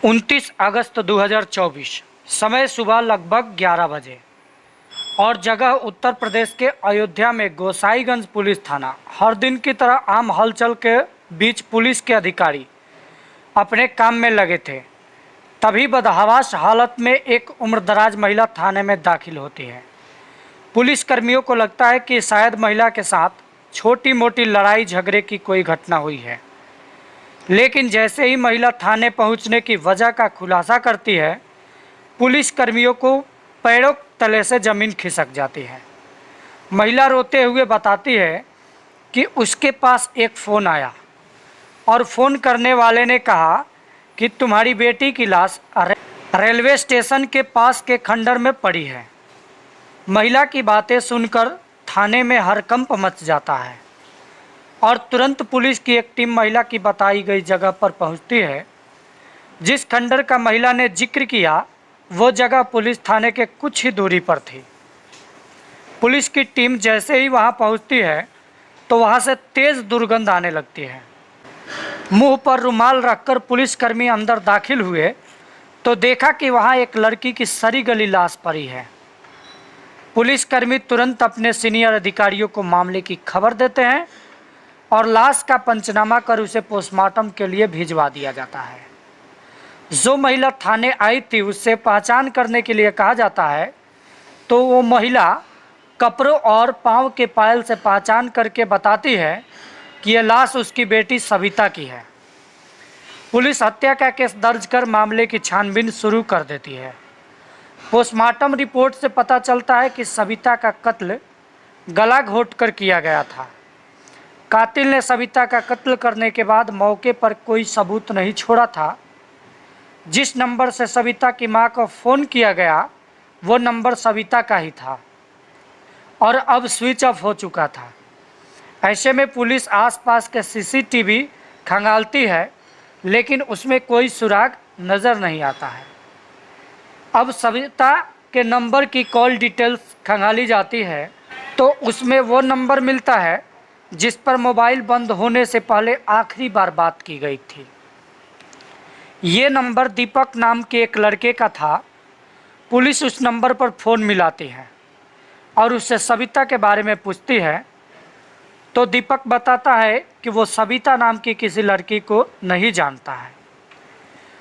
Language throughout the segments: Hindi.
29 अगस्त 2024, समय सुबह लगभग 11 बजे और जगह उत्तर प्रदेश के अयोध्या में गोसाईगंज पुलिस थाना। हर दिन की तरह आम हलचल के बीच पुलिस के अधिकारी अपने काम में लगे थे। तभी बदहवास हालत में एक उम्रदराज महिला थाने में दाखिल होती है। पुलिस कर्मियों को लगता है कि शायद महिला के साथ छोटी मोटी लड़ाई झगड़े की कोई घटना हुई है, लेकिन जैसे ही महिला थाने पहुंचने की वजह का खुलासा करती है, पुलिस कर्मियों को पैरों तले से ज़मीन खिसक जाती है। महिला रोते हुए बताती है कि उसके पास एक फ़ोन आया और फ़ोन करने वाले ने कहा कि तुम्हारी बेटी की लाश रेलवे स्टेशन के पास के खंडर में पड़ी है। महिला की बातें सुनकर थाने में हड़कंप मच जाता है और तुरंत पुलिस की एक टीम महिला की बताई गई जगह पर पहुंचती है। जिस खंडर का महिला ने जिक्र किया, वो जगह पुलिस थाने के कुछ ही दूरी पर थी। पुलिस की टीम जैसे ही वहां पहुंचती है तो वहां से तेज़ दुर्गंध आने लगती है। मुंह पर रुमाल रखकर पुलिसकर्मी अंदर दाखिल हुए तो देखा कि वहां एक लड़की की सड़ी गली लाश पड़ी है। पुलिसकर्मी तुरंत अपने सीनियर अधिकारियों को मामले की खबर देते हैं और लाश का पंचनामा कर उसे पोस्टमार्टम के लिए भिजवा दिया जाता है। जो महिला थाने आई थी उससे पहचान करने के लिए कहा जाता है तो वो महिला कपड़ों और पाँव के पायल से पहचान करके बताती है कि यह लाश उसकी बेटी सविता की है। पुलिस हत्या का केस दर्ज कर मामले की छानबीन शुरू कर देती है। पोस्टमार्टम रिपोर्ट से पता चलता है कि सविता का कत्ल गला घोंटकर किया गया था। कातिल ने सविता का कत्ल करने के बाद मौके पर कोई सबूत नहीं छोड़ा था। जिस नंबर से सविता की मां को फ़ोन किया गया वो नंबर सविता का ही था और अब स्विच ऑफ हो चुका था। ऐसे में पुलिस आसपास के सीसीटीवी खंगालती है, लेकिन उसमें कोई सुराग नज़र नहीं आता है। अब सविता के नंबर की कॉल डिटेल्स खंगाली जाती है तो उसमें वो नंबर मिलता है जिस पर मोबाइल बंद होने से पहले आखिरी बार बात की गई थी। ये नंबर दीपक नाम के एक लड़के का था। पुलिस उस नंबर पर फ़ोन मिलाती है और उससे सविता के बारे में पूछती है तो दीपक बताता है कि वो सविता नाम की किसी लड़की को नहीं जानता है।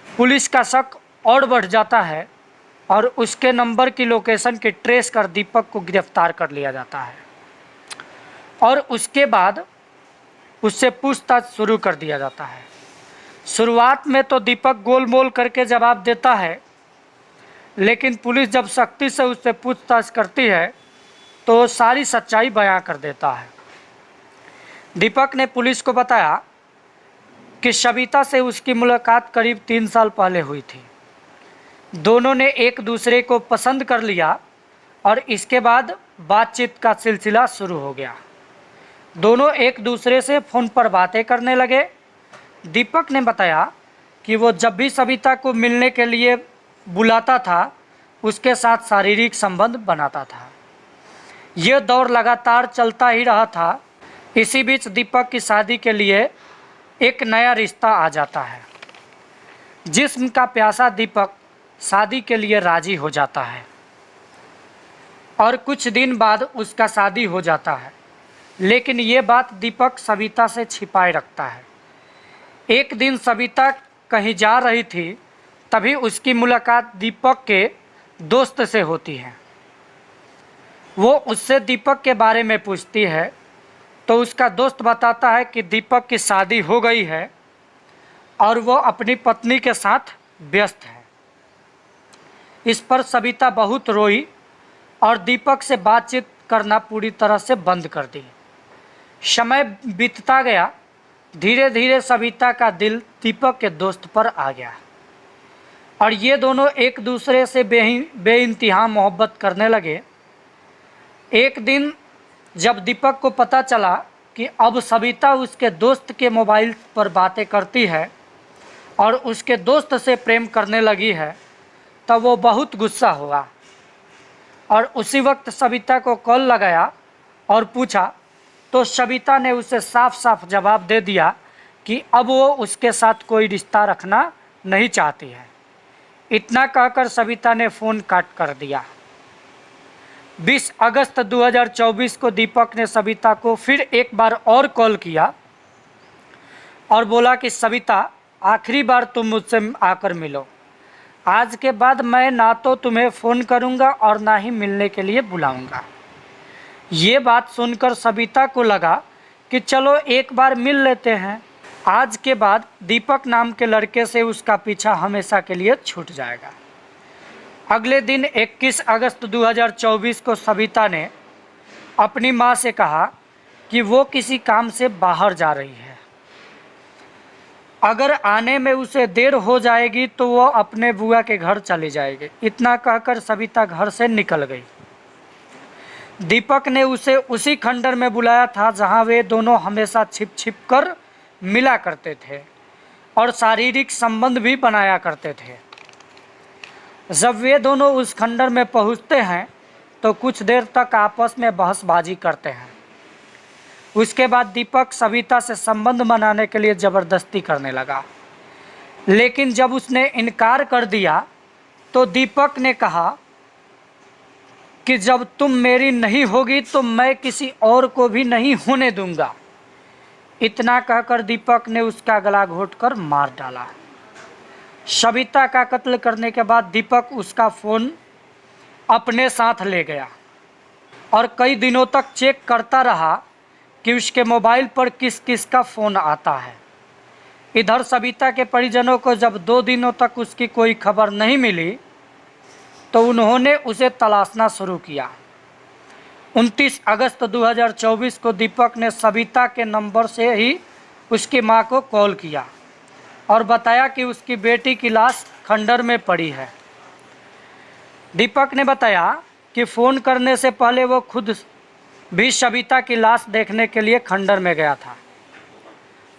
पुलिस का शक और बढ़ जाता है और उसके नंबर की लोकेशन की ट्रेस कर दीपक को गिरफ्तार कर लिया जाता है और उसके बाद उससे पूछताछ शुरू कर दिया जाता है। शुरुआत में तो दीपक गोल-मोल करके जवाब देता है, लेकिन पुलिस जब सख्ती से उससे पूछताछ करती है तो वो सारी सच्चाई बयां कर देता है। दीपक ने पुलिस को बताया कि सविता से उसकी मुलाकात करीब 3 साल पहले हुई थी। दोनों ने एक दूसरे को पसंद कर लिया और इसके बाद बातचीत का सिलसिला शुरू हो गया। दोनों एक दूसरे से फ़ोन पर बातें करने लगे। दीपक ने बताया कि वो जब भी सविता को मिलने के लिए बुलाता था उसके साथ शारीरिक संबंध बनाता था। यह दौर लगातार चलता ही रहा था। इसी बीच दीपक की शादी के लिए एक नया रिश्ता आ जाता है। जिस्म का प्यासा दीपक शादी के लिए राजी हो जाता है और कुछ दिन बाद उसका शादी हो जाता है, लेकिन ये बात दीपक सविता से छिपाए रखता है। एक दिन सविता कहीं जा रही थी, तभी उसकी मुलाकात दीपक के दोस्त से होती है। वो उससे दीपक के बारे में पूछती है तो उसका दोस्त बताता है कि दीपक की शादी हो गई है और वो अपनी पत्नी के साथ व्यस्त है। इस पर सविता बहुत रोई और दीपक से बातचीत करना पूरी तरह से बंद कर दी। समय बीतता गया। धीरे धीरे सविता का दिल दीपक के दोस्त पर आ गया और ये दोनों एक दूसरे से बेइंतहा मोहब्बत करने लगे। एक दिन जब दीपक को पता चला कि अब सविता उसके दोस्त के मोबाइल पर बातें करती है और उसके दोस्त से प्रेम करने लगी है, तब वो बहुत गुस्सा हुआ और उसी वक्त सविता को कॉल लगाया और पूछा तो सविता ने उसे साफ साफ जवाब दे दिया कि अब वो उसके साथ कोई रिश्ता रखना नहीं चाहती है। इतना कहकर सविता ने फ़ोन काट कर दिया। 20 अगस्त 2024 को दीपक ने सविता को फिर एक बार और कॉल किया और बोला कि सविता, आखिरी बार तुम मुझसे आकर मिलो। आज के बाद मैं ना तो तुम्हें फ़ोन करूंगा और ना ही मिलने के लिए बुलाऊंगा। ये बात सुनकर सविता को लगा कि चलो एक बार मिल लेते हैं। आज के बाद दीपक नाम के लड़के से उसका पीछा हमेशा के लिए छूट जाएगा। अगले दिन 21 अगस्त 2024 को सविता ने अपनी माँ से कहा कि वो किसी काम से बाहर जा रही है। अगर आने में उसे देर हो जाएगी तो वो अपने बुआ के घर चली जाएगी। इतना कहकर सविता घर से निकल गई। दीपक ने उसे उसी खंडर में बुलाया था जहां वे दोनों हमेशा छिप छिप कर मिला करते थे और शारीरिक संबंध भी बनाया करते थे। जब वे दोनों उस खंडर में पहुंचते हैं तो कुछ देर तक आपस में बहसबाजी करते हैं। उसके बाद दीपक सविता से संबंध बनाने के लिए ज़बरदस्ती करने लगा, लेकिन जब उसने इनकार कर दिया तो दीपक ने कहा कि जब तुम मेरी नहीं होगी तो मैं किसी और को भी नहीं होने दूंगा। इतना कहकर दीपक ने उसका गला घोंटकर मार डाला। सविता का कत्ल करने के बाद दीपक उसका फ़ोन अपने साथ ले गया और कई दिनों तक चेक करता रहा कि उसके मोबाइल पर किस किस का फ़ोन आता है। इधर सविता के परिजनों को जब 2 दिनों तक उसकी कोई खबर नहीं मिली तो उन्होंने उसे तलाशना शुरू किया। 29 अगस्त 2024 को दीपक ने सविता के नंबर से ही उसकी मां को कॉल किया और बताया कि उसकी बेटी की लाश खंडर में पड़ी है। दीपक ने बताया कि फ़ोन करने से पहले वो खुद भी सविता की लाश देखने के लिए खंडर में गया था।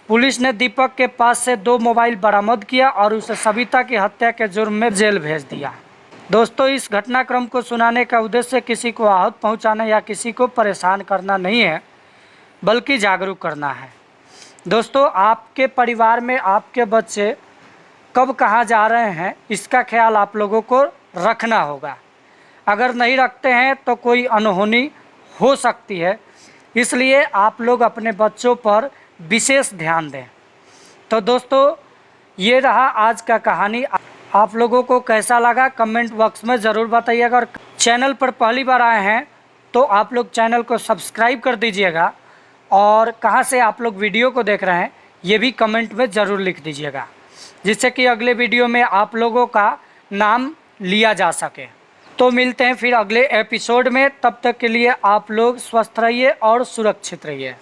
पुलिस ने दीपक के पास से 2 मोबाइल बरामद किया और उसे सविता की हत्या के जुर्म में जेल भेज दिया। दोस्तों, इस घटनाक्रम को सुनाने का उद्देश्य किसी को आहत पहुंचाना या किसी को परेशान करना नहीं है, बल्कि जागरूक करना है। दोस्तों, आपके परिवार में आपके बच्चे कब कहाँ जा रहे हैं, इसका ख्याल आप लोगों को रखना होगा। अगर नहीं रखते हैं तो कोई अनहोनी हो सकती है, इसलिए आप लोग अपने बच्चों पर विशेष ध्यान दें। तो दोस्तों, ये रहा आज का कहानी। आप लोगों को कैसा लगा कमेंट बॉक्स में ज़रूर बताइएगा और चैनल पर पहली बार आए हैं तो आप लोग चैनल को सब्सक्राइब कर दीजिएगा और कहाँ से आप लोग वीडियो को देख रहे हैं ये भी कमेंट में ज़रूर लिख दीजिएगा, जिससे कि अगले वीडियो में आप लोगों का नाम लिया जा सके। तो मिलते हैं फिर अगले एपिसोड में, तब तक के लिए आप लोग स्वस्थ रहिए और सुरक्षित रहिए।